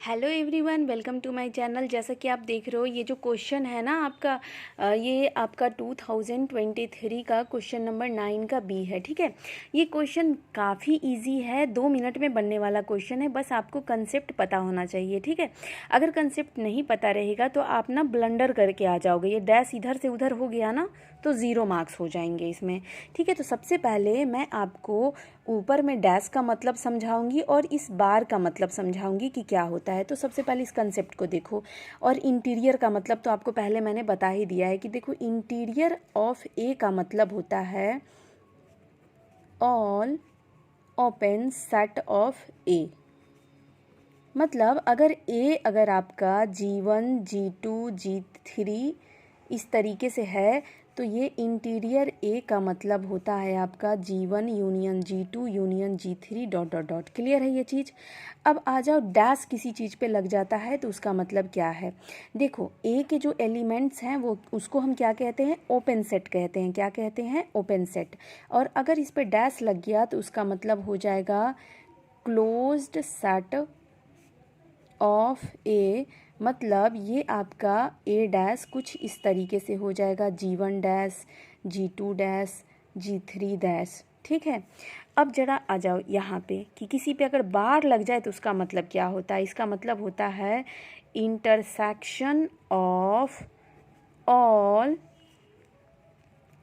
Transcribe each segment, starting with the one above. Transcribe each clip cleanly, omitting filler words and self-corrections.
Hello everyone, welcome to my channel. जैसा कि आप देख रहे हो, ये जो क्वेश्चन है ना आपका, ये आपका 2023 का क्वेश्चन नंबर 9 का बी है। ठीक है, ये क्वेश्चन काफ़ी इजी है, 2 मिनट में बनने वाला क्वेश्चन है। बस आपको कंसेप्ट पता होना चाहिए। ठीक है, अगर कंसेप्ट नहीं पता रहेगा तो आप ना ब्लंडर करके आ जाओगे। ये डैश इधर से उधर हो गया ना तो 0 मार्क्स हो जाएंगे इसमें। ठीक है, तो सबसे पहले मैं आपको ऊपर में डैश का मतलब समझाऊंगी और इस बार का मतलब समझाऊंगी कि क्या होता है। तो सबसे पहले इस कंसेप्ट को देखो। और इंटीरियर का मतलब तो आपको पहले मैंने बता ही दिया है कि देखो, इंटीरियर ऑफ ए का मतलब होता है ऑल ओपन सेट ऑफ ए। मतलब अगर आपका G1 G2 G3 इस तरीके से है तो ये इंटीरियर ए का मतलब होता है आपका G1 union G2 union G3 dot dot dot. Clear है ये चीज़। अब आ जाओ, डैश किसी चीज़ पे लग जाता है तो उसका मतलब क्या है। देखो, ए के जो एलिमेंट्स हैं वो उसको हम क्या कहते हैं, ओपन सेट कहते हैं। क्या कहते हैं, ओपन सेट। और अगर इस पे डैश लग गया तो उसका मतलब हो जाएगा क्लोज्ड सेट ऑफ ए। मतलब ये आपका ए डैश कुछ इस तरीके से हो जाएगा, G1 dash G2 dash G3 dash. ठीक है, अब जरा आ जाओ यहाँ पे कि किसी पे अगर बार लग जाए तो उसका मतलब क्या होता है। इसका मतलब होता है intersection of all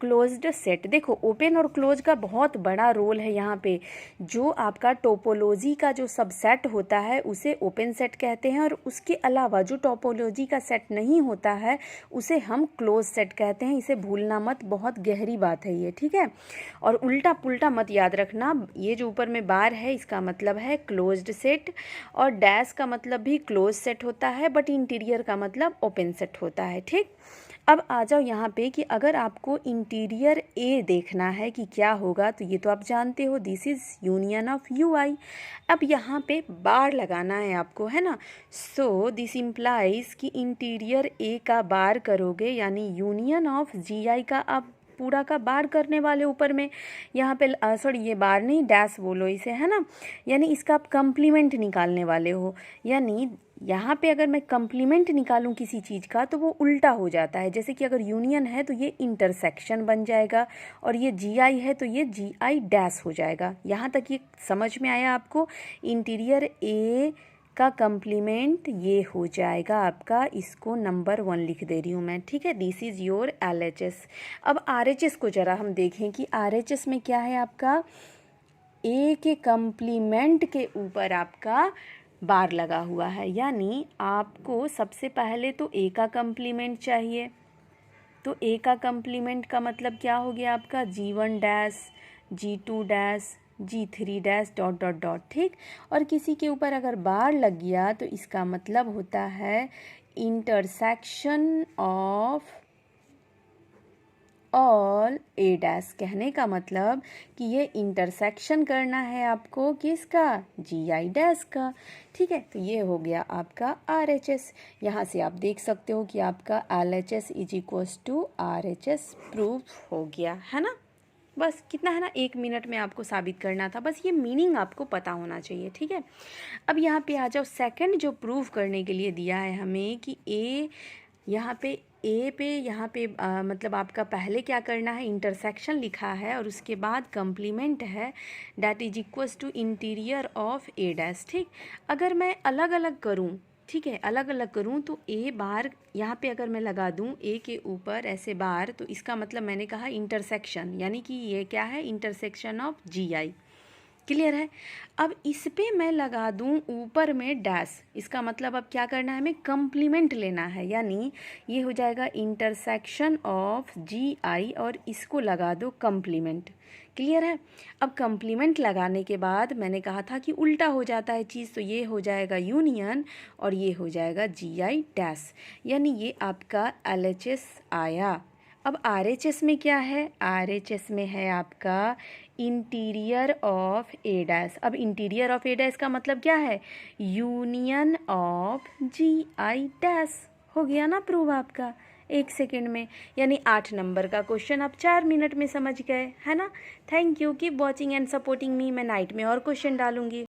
closed set. देखो, ओपन और क्लोज का बहुत बड़ा रोल है यहाँ पे। जो आपका टोपोलॉजी का जो सबसेट होता है उसे ओपन सेट कहते हैं, और उसके अलावा जो टोपोलॉजी का सेट नहीं होता है उसे हम क्लोज सेट कहते हैं। इसे भूलना मत, बहुत गहरी बात है ये। ठीक है, और उल्टा पुल्टा मत याद रखना। ये जो ऊपर में बार है इसका मतलब है क्लोज्ड सेट, और डैश का मतलब भी क्लोज सेट होता है, बट इंटीरियर का मतलब ओपन सेट होता है। ठीक, अब आ जाओ यहाँ पे कि अगर आपको इंटीरियर ए देखना है कि क्या होगा, तो ये तो आप जानते हो, this is union of U I. अब यहाँ पे बार लगाना है आपको, है ना। सो दिस इम्प्लाइज कि इंटीरियर ए का बार करोगे, यानी यूनियन ऑफ जी आई का आप पूरा का बार करने वाले ऊपर में। यहाँ पे सॉरी, ये बार नहीं, डैश बोलो इसे, है ना। यानी इसका आप कंप्लीमेंट निकालने वाले हो। यानी यहाँ पे अगर मैं कंप्लीमेंट निकालूं किसी चीज़ का तो वो उल्टा हो जाता है। जैसे कि अगर यूनियन है तो ये इंटरसेक्शन बन जाएगा, और ये जी आई है तो ये जी आई डैश हो जाएगा। यहाँ तक ये समझ में आया आपको। इंटीरियर ए का कंप्लीमेंट ये हो जाएगा आपका, इसको नंबर 1 लिख दे रही हूँ मैं। ठीक है, दिस इज़ योर LHS। अब RHS को ज़रा हम देखें कि RHS में क्या है आपका। ए के कंप्लीमेंट के ऊपर आपका बार लगा हुआ है, यानी आपको सबसे पहले तो ए का कंप्लीमेंट चाहिए। तो ए का कंप्लीमेंट का मतलब क्या हो गया आपका, G1 dash G2 dash G3 dash dot dot dot. ठीक, और किसी के ऊपर अगर बार लग गया तो इसका मतलब होता है intersection of all A dash. कहने का मतलब कि ये इंटरसेक्शन करना है आपको किसका, जी आई डैश का। ठीक है, तो ये हो गया आपका RHS। यहाँ से आप देख सकते हो कि आपका LHS is equals to RHS proof हो गया, है ना। बस कितना है ना, 1 मिनट में आपको साबित करना था। बस ये मीनिंग आपको पता होना चाहिए। ठीक है, अब यहाँ पे आ जाओ, सेकंड जो प्रूफ करने के लिए दिया है हमें कि ए, यहाँ पे ए पे, यहाँ पे मतलब आपका पहले क्या करना है, इंटरसेक्शन लिखा है और उसके बाद कंप्लीमेंट है, that is equals to interior of A dash. ठीक, अगर मैं अलग अलग करूँ, ठीक है, अलग अलग करूँ तो ए बार यहाँ पे अगर मैं लगा दूँ ए के ऊपर ऐसे बार, तो इसका मतलब मैंने कहा इंटरसेक्शन, यानी कि ये क्या है, intersection of G I. Clear है। अब इस पे मैं लगा दूं ऊपर में डैश, इसका मतलब अब क्या करना है, हमें कंप्लीमेंट लेना है, यानी ये हो जाएगा इंटरसेक्शन ऑफ जी आई, और इसको लगा दो कंप्लीमेंट। क्लियर है। अब कंप्लीमेंट लगाने के बाद मैंने कहा था कि उल्टा हो जाता है चीज़, तो ये हो जाएगा यूनियन और ये हो जाएगा जी आई डैश, यानी ये आपका LHS आया। अब RHS में क्या है, RHS में है आपका इंटीरियर ऑफ ए डैश। अब इंटीरियर ऑफ ए डैश का मतलब क्या है, union of G I dash. हो गया ना प्रूव आपका 1 सेकेंड में, यानी 8 नंबर का क्वेश्चन आप 4 मिनट में समझ गए, है ना। Thank you, keep watching and supporting me. मैं नाइट में और क्वेश्चन डालूंगी।